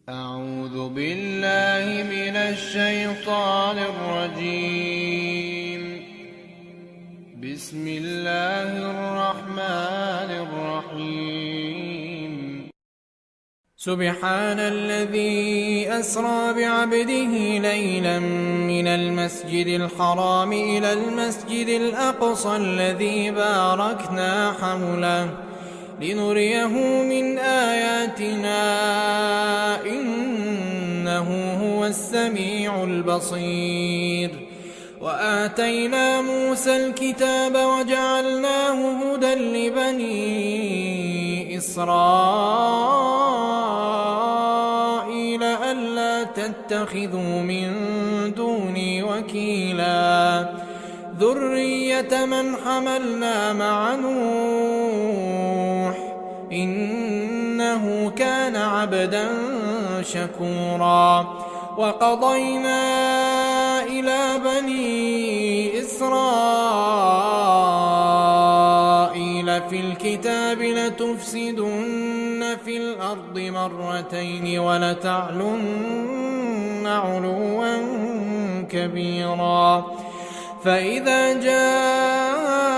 أعوذ بالله من الشيطان الرجيم. بسم الله الرحمن الرحيم. سبحان الذي أسرى بعبده ليلا من المسجد الحرام إلى المسجد الأقصى الذي باركنا حوله لنريه من آياتنا إنه هو السميع البصير. وآتينا موسى الكتاب وجعلناه هدى لبني إسرائيل ألا تتخذوا من دوني وكيلا ذرية من حملنا مع نوح إنه كان عبدا شكورا. وقضينا إلى بني إسرائيل في الكتاب لتفسدن في الأرض مرتين ولتعلن علوا كبيرا. فإذا جاء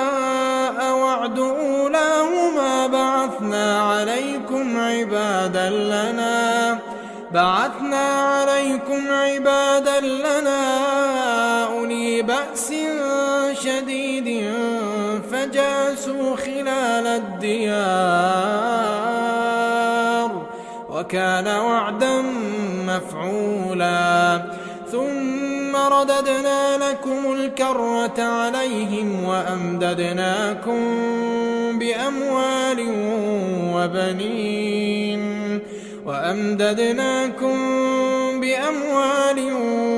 وعد أولاهما بعثنا عليكم عبادا لنا أولي بأس شديد فجاسوا خلال الديار وكان وعدا مفعولا. ثم رددنا لكم الكرة عليهم وأمددناكم بأموال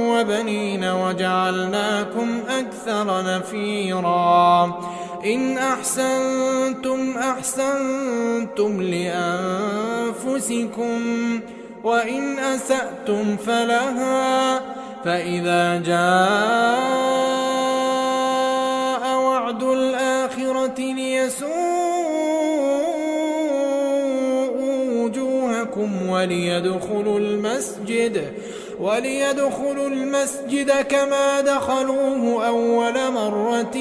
وبنين وجعلناكم أكثر نفيرا. إن أحسنتم أحسنتم لأنفسكم وإن أسأتم فلها. فإذا جاء وعد الآخرة ليسوءوا وجوهكم وليدخلوا المسجد كما دخلوه أول مرة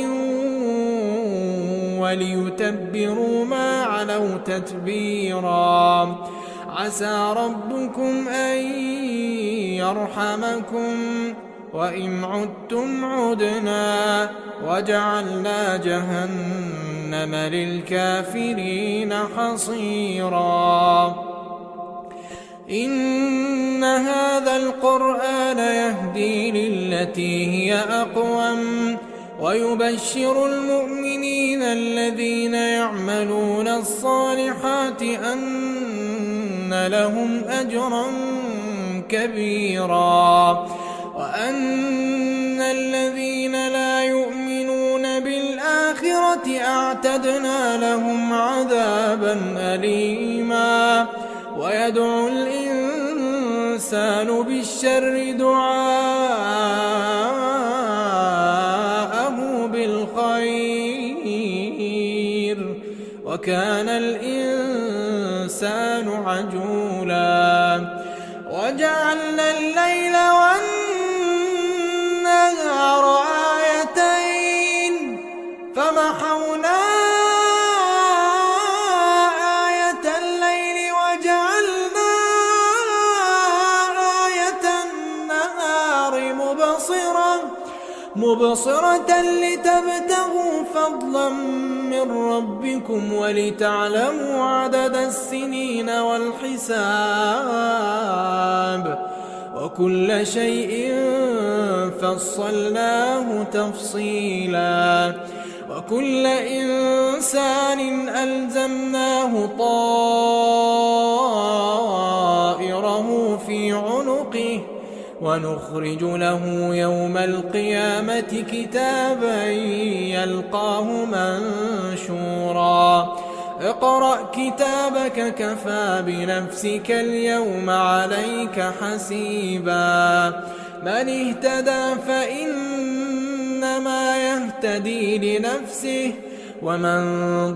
وليتبروا ما علوا تتبيرا. عسى ربكم أن يرحمكم وإن عدتم عدنا وجعلنا جهنم للكافرين حصيرا. إن هذا القرآن يهدي للتي هي أقوم ويبشر المؤمنين الذين يعملون الصالحات أن لهم أجرا كبيرا وأن الذين لا يؤمنون بالآخرة أعتدنا لهم عذابا أليما. ويدعو الإنسان بالشر دعاءه بالخير وكان الإنسان عجولا. وجعلنا الليل والنهار آيتين فمحونا آية الليل وجعلنا آية النهار مبصرة لتبتغوا فضلا من ربكم ولتعلموا عدد السنين والحساب وكل شيء فصلناه تفصيلا. وكل إنسان ألزمناه طائره في عنقه ونخرج له يوم القيامة كتابا يلقاه منشورا. اقرأ كتابك كفى بنفسك اليوم عليك حسيبا. من اهتدى فإنما يهتدي لنفسه ومن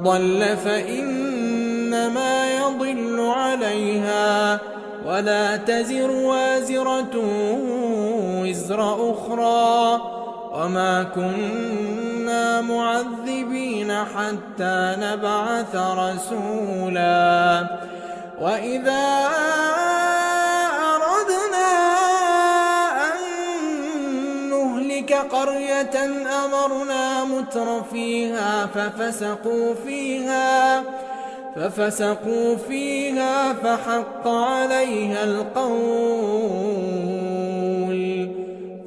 ضل فإنما يضل عليها ولا تزر وازرة وزر أخرى وما كنا معذبين حتى نبعث رسولا وإذا أردنا أن نهلك قرية أمرنا مترفيها ففسقوا فيها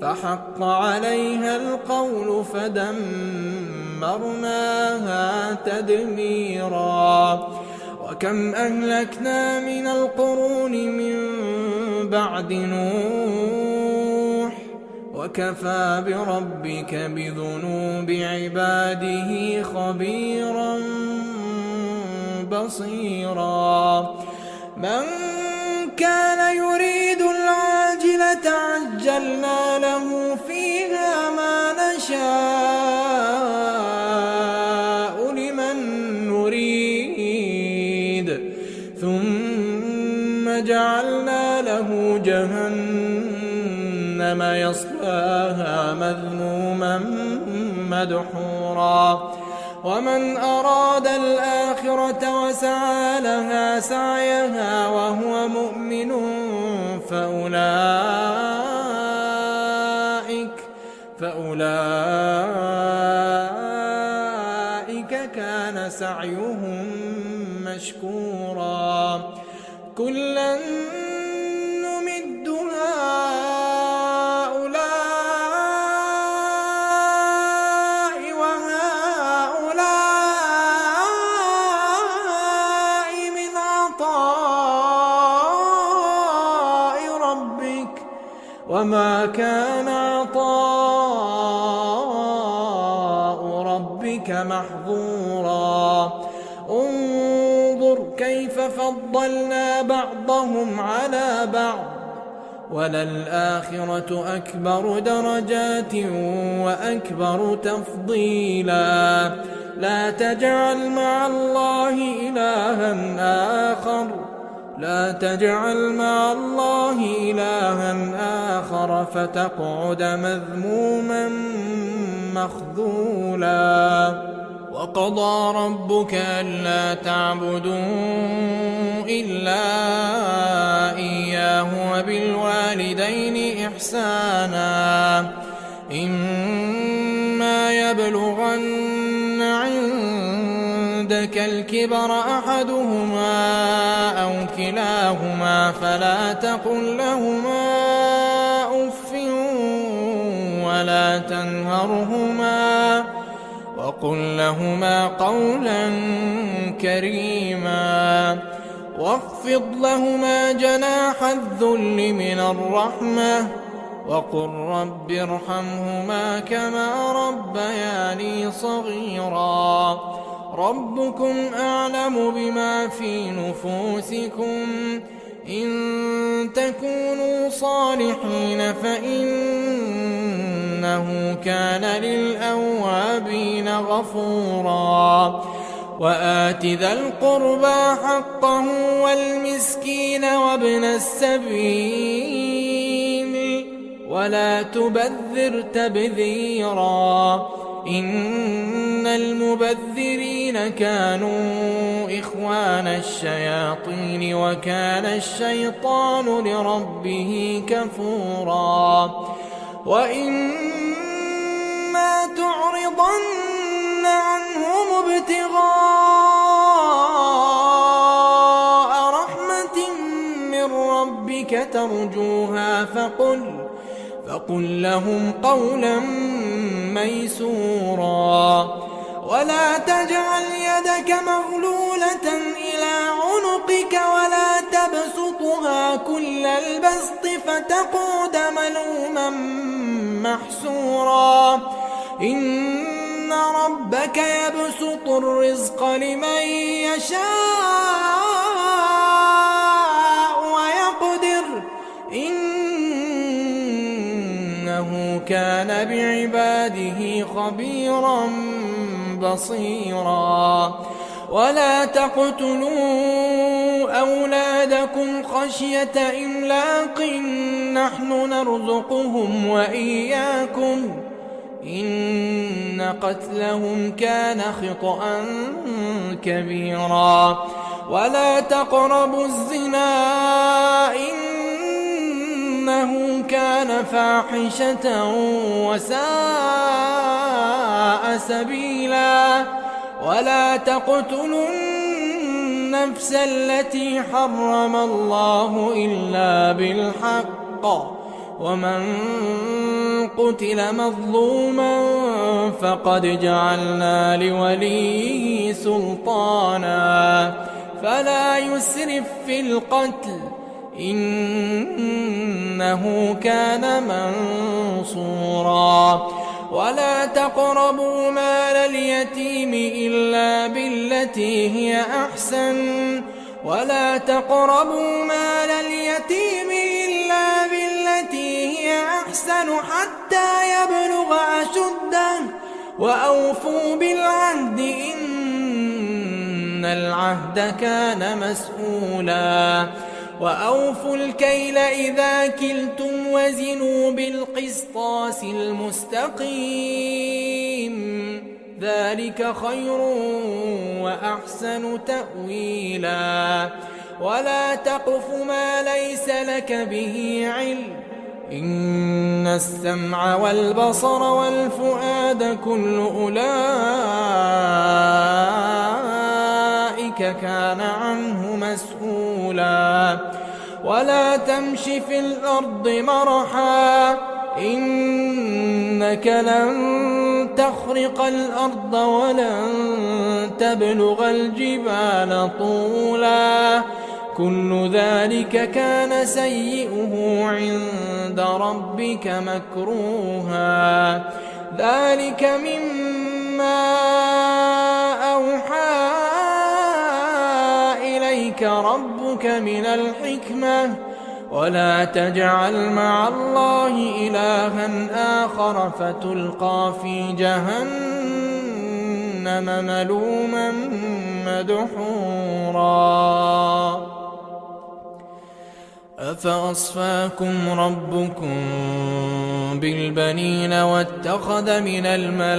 فحق عليها القول فدمرناها تدميرا وكم أهلكنا من القرون من بعد نوح وكفى بربك بذنوب عباده خبيرا بصيرا من كان يريد العاجلة عجلنا له فيها ما نشاء لمن نريد ثم جعلنا له جهنم يصلاها مذموما مدحورا ومن أراد الآخرة وسعى لها سعيها وهو مؤمن فأولئك كان سعيهم مشكورا كلا نمد هؤلاء وهؤلاء من عطاء ربك وما كان عطاء ربك محظورا انظر كيف فضلنا بعضهم على بعض وللآخرة أكبر درجات وأكبر تفضيلا لا تجعل مع الله إلها آخر فتقعد مذموما مخذولا وقضى ربك ألا تعبدوا إلا إياه وبالوالدين إحسانا إما يبلغن عندك الكبر أحدهما أو كلاهما فلا تقل لهما أف ولا تنهرهما وقل لهما قولا كريما واخفض لهما جناح الذل من الرحمة وقل رب ارحمهما كما ربياني صغيرا ربكم أعلم بما في نفوسكم إن تكونوا صالحين فإنه كان للأوابين غفورا وآت ذا القربى حقه والمسكين وابن السبيل ولا تبذر تبذيرا إن المبذرين كانوا إخوان الشياطين وكان الشيطان لربه كفورا وإما تعرضن عنهم ابتغاء رحمة من ربك ترجوها فقل لهم قولا ميسورا ولا تجعل يدك مغلولة إلى عنقك ولا تبسطها كل البسط فتقعد ملوما محسورا إن ربك يبسط الرزق لمن يشاء ويقدر إنه كان بعباده خبيرا بصيرا ولا تقتلوا أولادكم لكم خشية إملاق نحن نرزقهم وإياكم إن قتلهم كان خطأ كبيرا ولا تقربوا الزنا إنه كان فاحشة وساء سبيلا ولا تقتلوا النفس التي حرم الله إلا بالحق ومن قتل مظلوما فقد جعلنا لوليه سلطانا فلا يسرف في القتل إنه كان منصورا ولا تقربوا مال اليتيم إلا بالتي هي أحسن ولا تقربوا مال اليتيم إلا بالتي هي أحسن حتى يبلغ أشده وأوفوا بالعهد إن العهد كان مسؤولا وأوفوا الكيل إذا كلتم وزنوا بالقسطاس المستقيم ذلك خير وأحسن تأويلا ولا تقف ما ليس لك به علم إن السمع والبصر والفؤاد كل أولئك كان عنه مسؤولا ولا تمش في الأرض مرحا إنك لن تخرق الأرض ولن تبلغ الجبال طولا كل ذلك كان سيئه عند ربك مكروها ذلك مما أوحى إليك ربك من الحكمة ولا تجعل مع الله إلها آخر فتلقى في جهنم ملوما مدحورا أفأصفاكم ربكم بالبنين واتخذ من الملائكة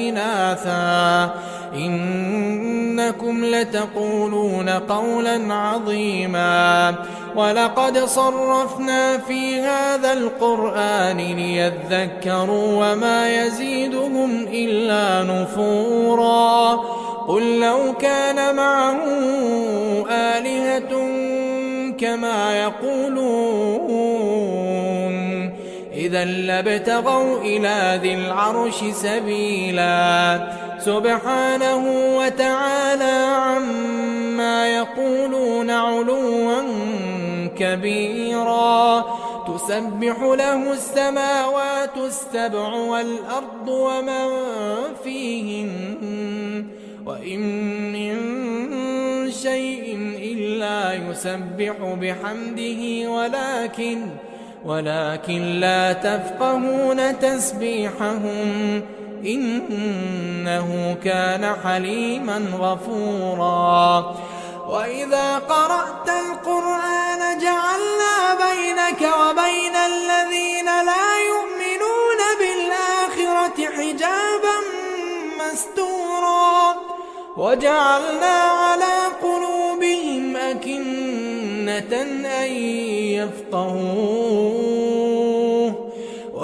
إناثا إنكم لتقولون قولا عظيما ولقد صرفنا في هذا القرآن ليذكروا وما يزيدهم إلا نفورا قل لو كان معه آلهة كما يقولون إذا لابتغوا إلى ذي العرش سبيلا سبحانه وتعالى عما يقولون علوا كبيرا تسبح له السماوات السبع والأرض ومن فيهن وإن من شيء إلا يسبح بحمده ولكن لا تفقهون تسبيحهم إنه كان حليما غفورا وإذا قرأت القرآن جعلنا بينك وبين الذين لا يؤمنون بالآخرة حجابا مستورا وجعلنا على قلوبهم أكنة أن يفقهوه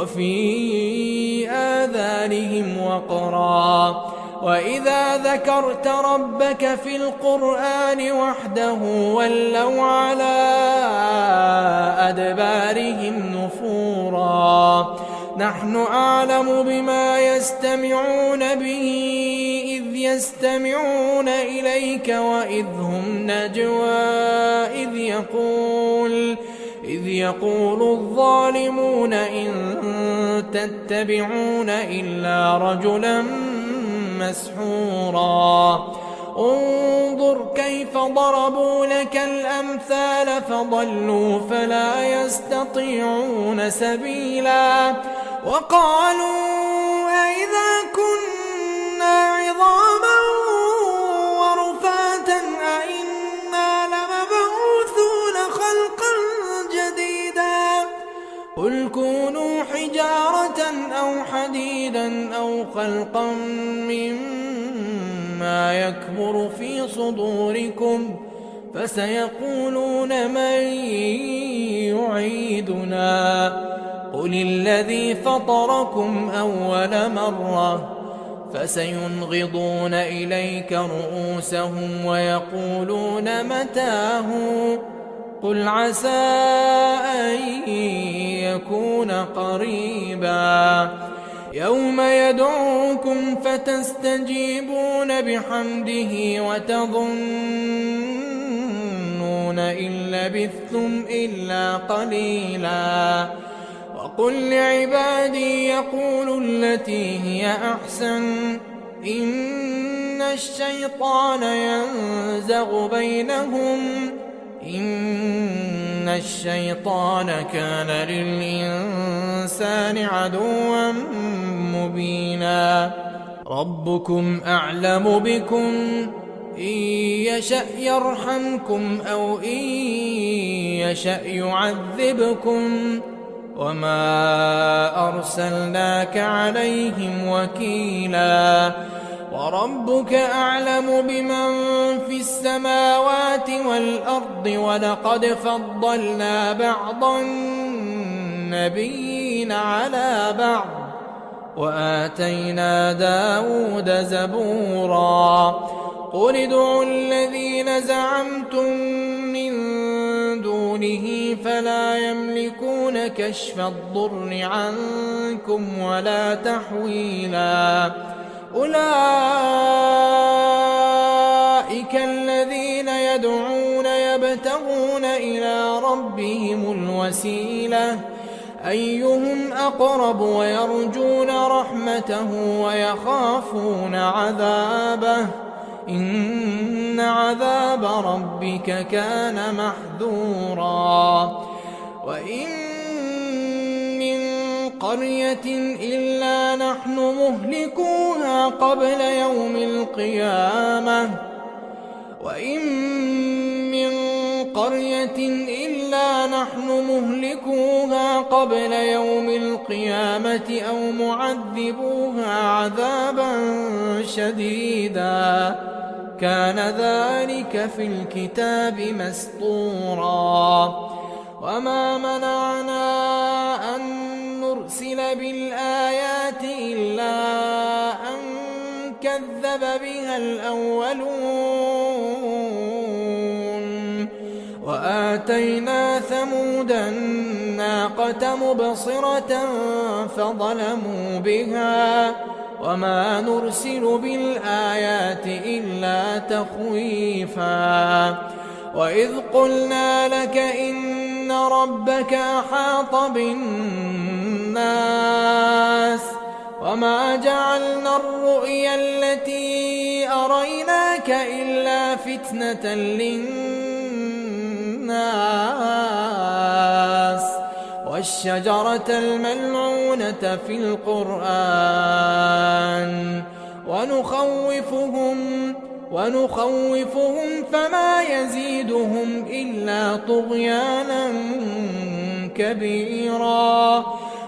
وفي آذانهم وقرا وإذا ذكرت ربك في القرآن وحده ولوا على أدبارهم نفورا نحن أعلم بما يستمعون به إذ يستمعون إليك وإذ هم نجوى إذ يقول الظالمون إن تتبعون إلا رجلا مسحورا انظر كيف ضربوا لك الأمثال فضلوا فلا يستطيعون سبيلا وقالوا أئذا كنا عظاما خلقا مما يكبر في صدوركم فسيقولون من يعيدنا قل الذي فطركم أول مرة فسينغضون إليك رؤوسهم ويقولون متاه قل عسى أن يكون قريبا يوم يدعوكم فتستجيبون بحمده وتظنون إن لبثتم إلا قليلا وقل لعبادي يقولوا التي هي أحسن إن الشيطان ينزغ بينهم إن الشيطان كان للإنسان عدوا مبينا ربكم أعلم بكم إن يشأ يرحمكم أو إن يشأ يعذبكم وما أرسلناك عليهم وكيلا وربك أعلم بمن في السماوات والأرض ولقد فضلنا بعض النبيين على بعض وآتينا داود زبورا قل ادعوا الذين زعمتم من دونه فلا يملكون كشف الضر عنكم ولا تحويلا أولئك الذين يدعون يبتغون إلى ربهم الوسيلة أيهم أقرب ويرجون رحمته ويخافون عذابه إن عذاب ربك كان محذورا وإن من قرية إلا نحن مهلكوها قبل يوم القيامة وإن من قرية إلا نحن مهلكوها قبل يوم القيامة أو معذبوها عذابا شديدا كان ذلك في الكتاب مسطورا وما منعنا أن نرسل بالآيات إلا أن كذب بها الأولون وآتينا ثمود الناقة مبصرة فظلموا بها وما نرسل بالآيات إلا تخويفا وإذ قلنا لك إن ربك أحاط بالناس وما جعلنا الرؤيا التي أريناك إلا فتنة للناس والشجرة الملعونة في القرآن ونخوفهم فما يزيدهم إلا طغيانا كبيرا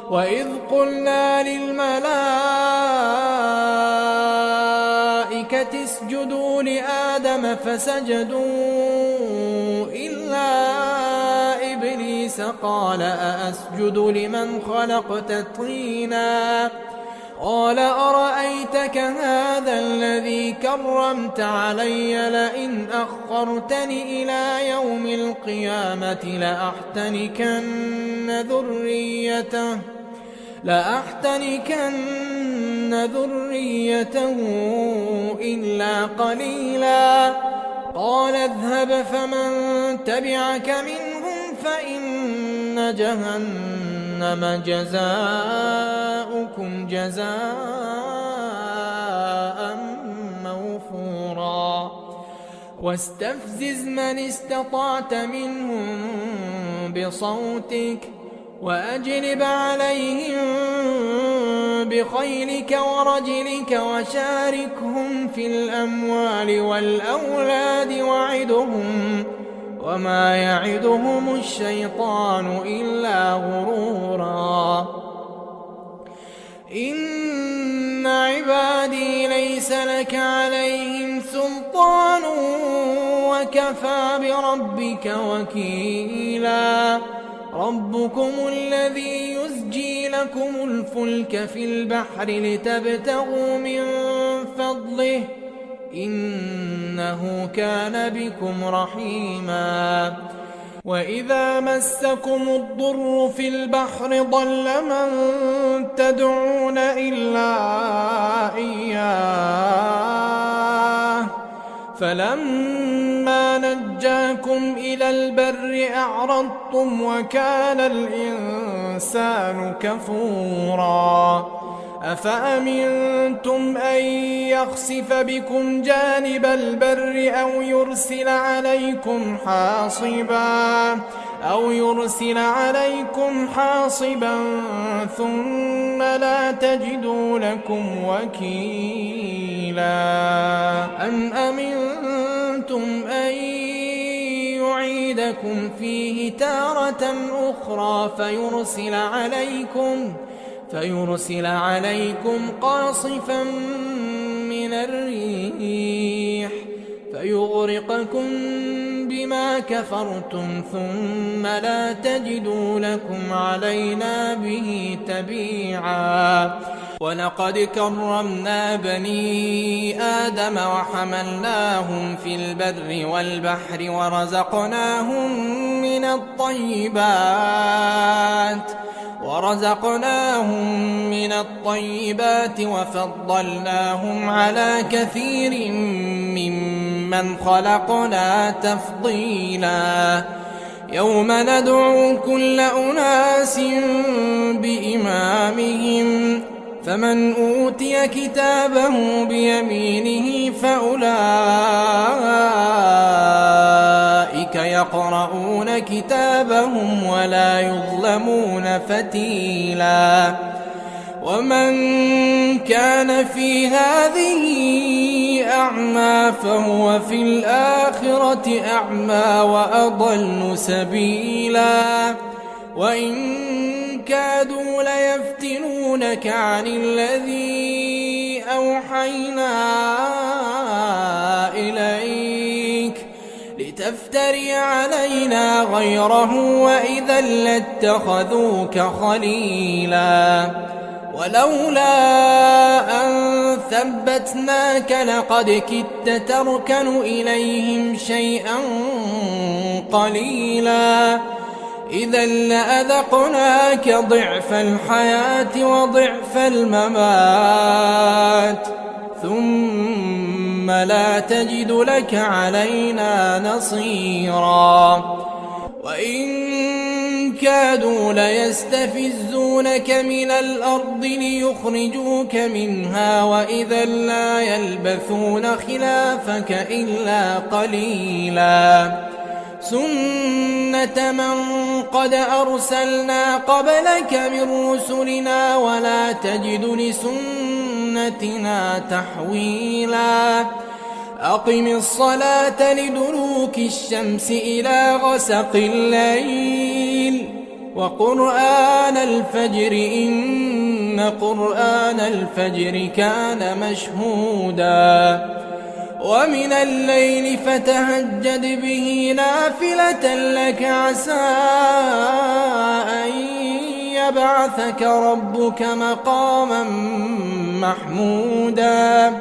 وإذ قلنا للملائكة اسجدوا لآدم فسجدوا إلا إبليس قال أأسجد لمن خلقت طينا قال أرأيتك هذا الذي كرمت علي لئن أخرتني إلى يوم القيامة لأحتنكن ذريته إلا قليلا قال اذهب فمن تبعك منهم فإن جهنم جزاؤكم جزاء موفورا واستفزز من استطعت منهم بصوتك وأجلب عليهم بخيلك ورجلك وشاركهم في الأموال والأولاد وعدهم وما يعدهم الشيطان إلا غرورا إن إن عبادي ليس لك عليهم سلطان وكفى بربك وكيلا ربكم الذي يزجي لكم الفلك في البحر لتبتغوا من فضله إنه كان بكم رحيما وإذا مسكم الضر في البحر ضل من تدعون إلا إياه فلما نجاكم إلى البر أعرضتم وكان الإنسان كفورا أفأمنتم أن يخسف بكم جانب البر أو يرسل عليكم حاصبا ثم لا تجدوا لكم وكيلا أم أمنتم أن يعيدكم فيه تارة أخرى فيرسل عليكم قاصفا من الريح فيغرقكم بما كفرتم ثم لا تجدوا لكم علينا به تبيعا ولقد كرمنا بني آدم وحملناهم في البر والبحر ورزقناهم من الطيبات وفضلناهم على كثير ممن خلقنا تفضيلا يوم ندعو كل أناس بإمامهم فمن أوتي كتابه بيمينه فأولئك يقرؤون كتابهم ولا يظلمون فتيلا ومن كان في هذه أعمى فهو في الآخرة أعمى وأضل سبيلا وإن كادوا ليفتنونك عن الذي أوحينا إليك لتفتري علينا غيره وإذا لاتخذوك خليلا ولولا أن ثبتناك لقد كدت تركن إليهم شيئا قليلا إذا لأذقناك ضعف الحياة وضعف الممات ثم لا تجد لك علينا نصيرا وإن كادوا ليستفزونك من الأرض ليخرجوك منها وإذا لا يلبثون خلافك إلا قليلا سنة من قد أرسلنا قبلك من رسلنا ولا تجد لسنتنا تحويلا أقم الصلاة لدلوك الشمس إلى غسق الليل وقرآن الفجر إن قرآن الفجر كان مشهودا ومن الليل فتهجد به نافلة لك عسى أن يبعثك ربك مقاما محمودا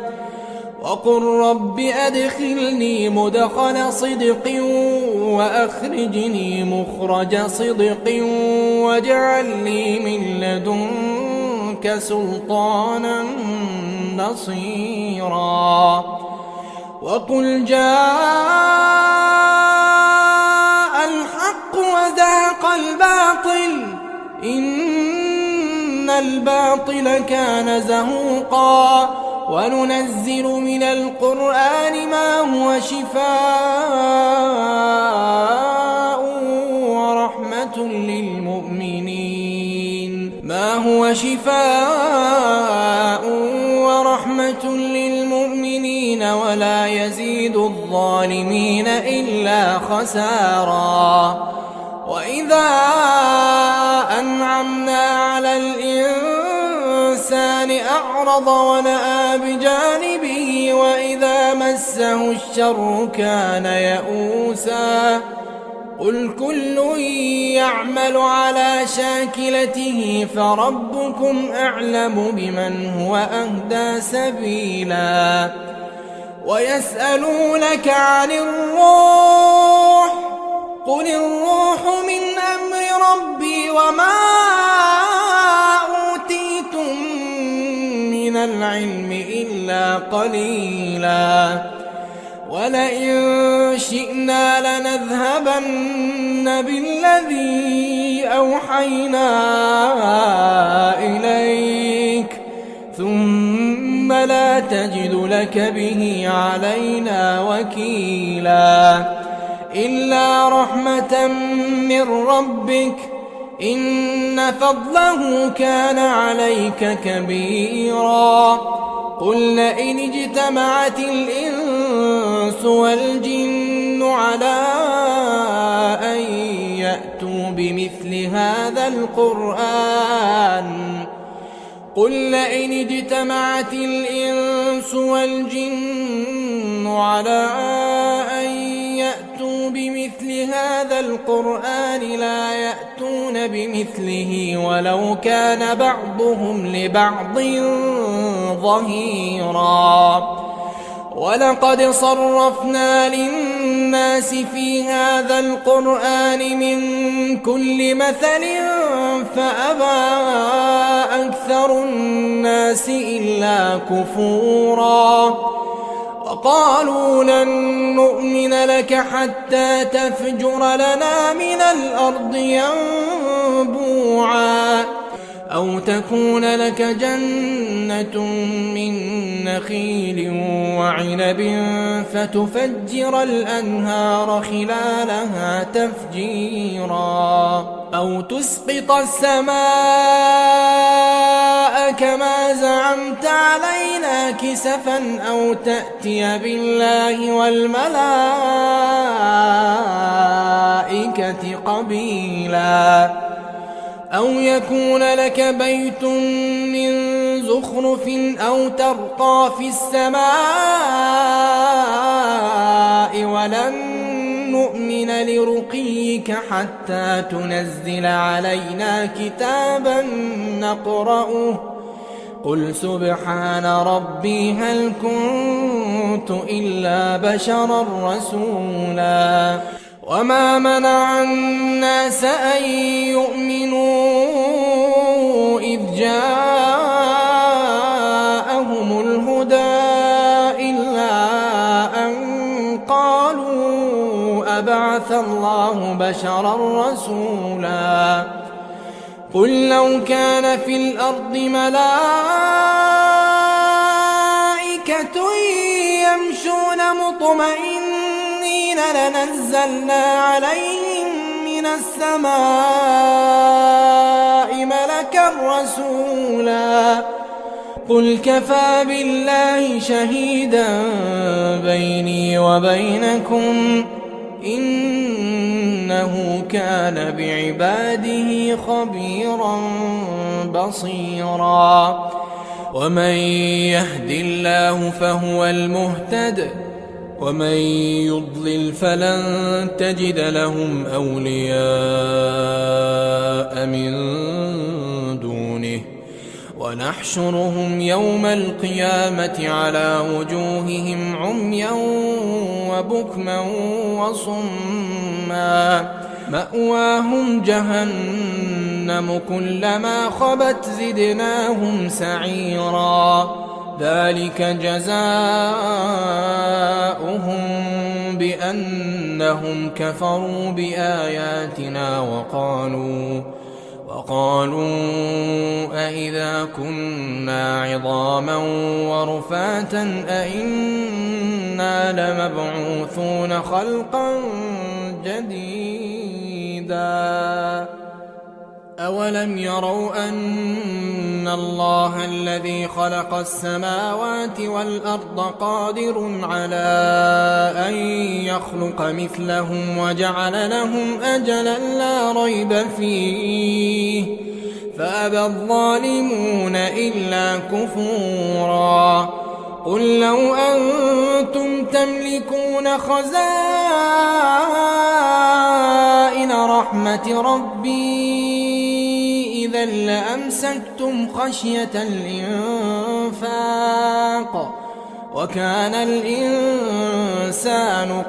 وقل رب أدخلني مدخل صدق وأخرجني مخرج صدق واجعل لي من لدنك سلطانا نصيرا وقل جاء الحق وزهق الباطل إن الباطل كان زهوقا وننزل من القرآن ما هو شفاء ورحمة للمؤمنين ولا يزيد الظالمين إلا خسارا وإذا أنعمنا على الإنسان الإنسان أعرض ونأى بجانبه وإذا مسه الشر كان يئوسا قل كل يعمل على شاكلته فربكم أعلم بمن هو أهدى سبيلا ويسألونك عن الروح قل الروح من أمر ربي وما أوتيتم من العلم إلا قليلا ولئن شئنا لنذهبن بالذي أوحينا إليك ثم لا تجد لك به علينا وكيلا إلا رحمة من ربك إن فضله كان عليك كبيرا قل لئن اجتمعت الإنس والجن على أن يأتوا بمثل هذا القرآن قل لئن اجتمعت الإنس والجن على أن يأتوا بمثل هذا القرآن لا يأتون بمثله ولو كان بعضهم لبعض ظهيرا ولقد صرفنا للناس في هذا القرآن من كل مثل فأبى أكثر الناس إلا كفورا وقالوا لن نؤمن لك حتى تفجر لنا من الأرض ينبوعا أو تكون لك جنة من نخيل وعنب فتفجر الأنهار خلالها تفجيرا أو تسقط السماء كما زعمت علينا كسفا أو تأتي بالله والملائكة قبيلا أو يكون لك بيت من زخرف أو ترقى في السماء ولن نؤمن لرقيك حتى تنزل علينا كتابا نقرأه قل سبحان ربي هل كنت إلا بشرا رسولا وما منع الناس أن يؤمنوا إذ جاءهم الهدى إلا أن قالوا أبعث الله بشرا رسولا قل لو كان في الأرض ملائكة يمشون مطمئنين لنزلنا عليهم من السماء ملكا رسولا قل كفى بالله شهيدا بيني وبينكم إنه كان بعباده خبيرا بصيرا ومن يهد الله فهو المهتد ومن يضلل فلن تجد لهم أولياء من دونه ونحشرهم يوم القيامة على وجوههم عميا وبكما وصما مأواهم جهنم كلما خبت زدناهم سعيرا ذلك جزاؤهم بأنهم كفروا بآياتنا وقالوا أإذا كنا عظاما ورفاتا أإنا لمبعوثون خلقا جديدا أولم يروا أن الله الذي خلق السماوات والأرض قادر على أن يخلق مثلهم وجعل لهم أجلا لا ريب فيه فأبى الظالمون إلا كفورا قل لو أنتم تملكون خزائن رحمة ربي إذا لأمسكتم خشية الإنفاق وكان الإنسان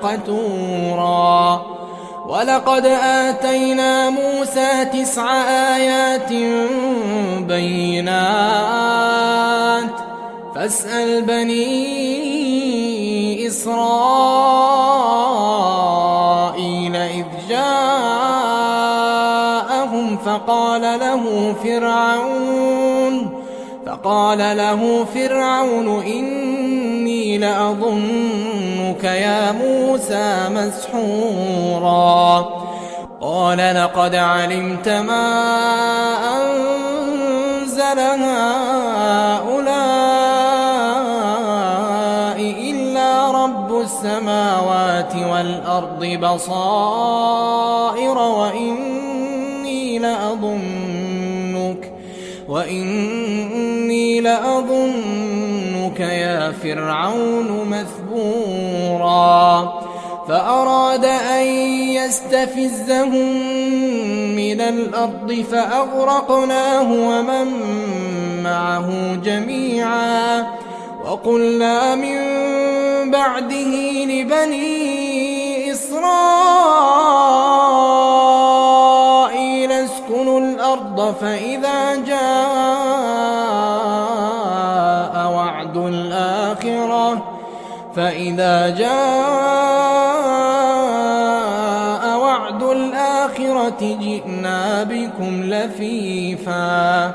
قتورا ولقد آتينا موسى 9 آيات بينات فاسأل بني إسرائيل إذ جاءهم فقال له فرعون إني لأظنك يا موسى مسحورا قال لقد علمت ما أنزل هؤلاء إلا رب السماوات والأرض بصائر وإني لأظنك يا فرعون مثبورا فأراد أن يستفزهم من الأرض فأغرقناه ومن معه جميعا وقلنا من بعده لبني إسرائيل اسكنوا الأرض فإذا جاء وعد الآخرة جئنا بكم لفيفا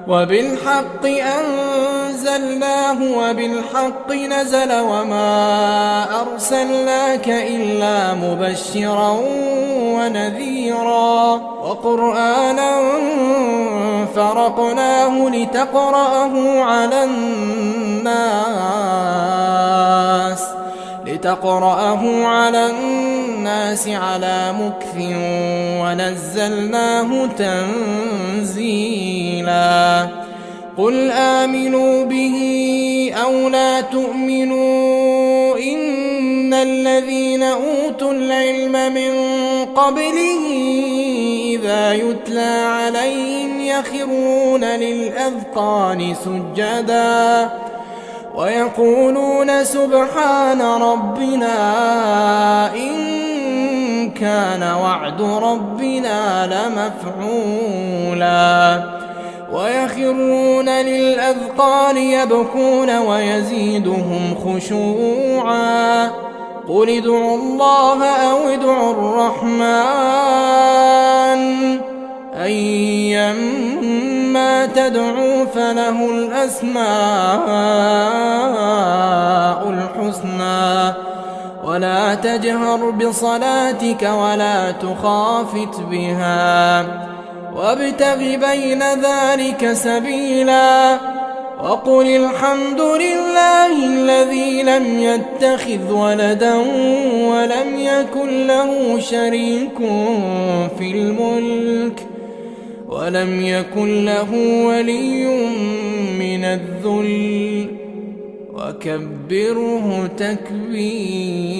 وبالحق أنزلناه وبالحق نزل وما أرسلناك إلا مبشرا ونذيرا وقرآنا فرقناه لتقرأه على الناس على مكث ونزلناه تنزيلا قل آمنوا به أو لا تؤمنوا إن الذين أوتوا العلم من قبله إذا يتلى عليهم يخرون للأذقان سجدا ويقولون سبحان ربنا إن كان وعد ربنا لمفعولا ويخرون للأذقان يبكون ويزيدهم خشوعا قل ادعوا الله أو ادعوا الرحمن أيما تدعوا فله الأسماء الحسنى ولا تجهر بصلاتك ولا تخافت بها وابتغ بين ذلك سبيلا وقل الحمد لله الذي لم يتخذ ولدا ولم يكن له شريك في الملك ولم يكن له ولي من الذل وكبره تكبيرا.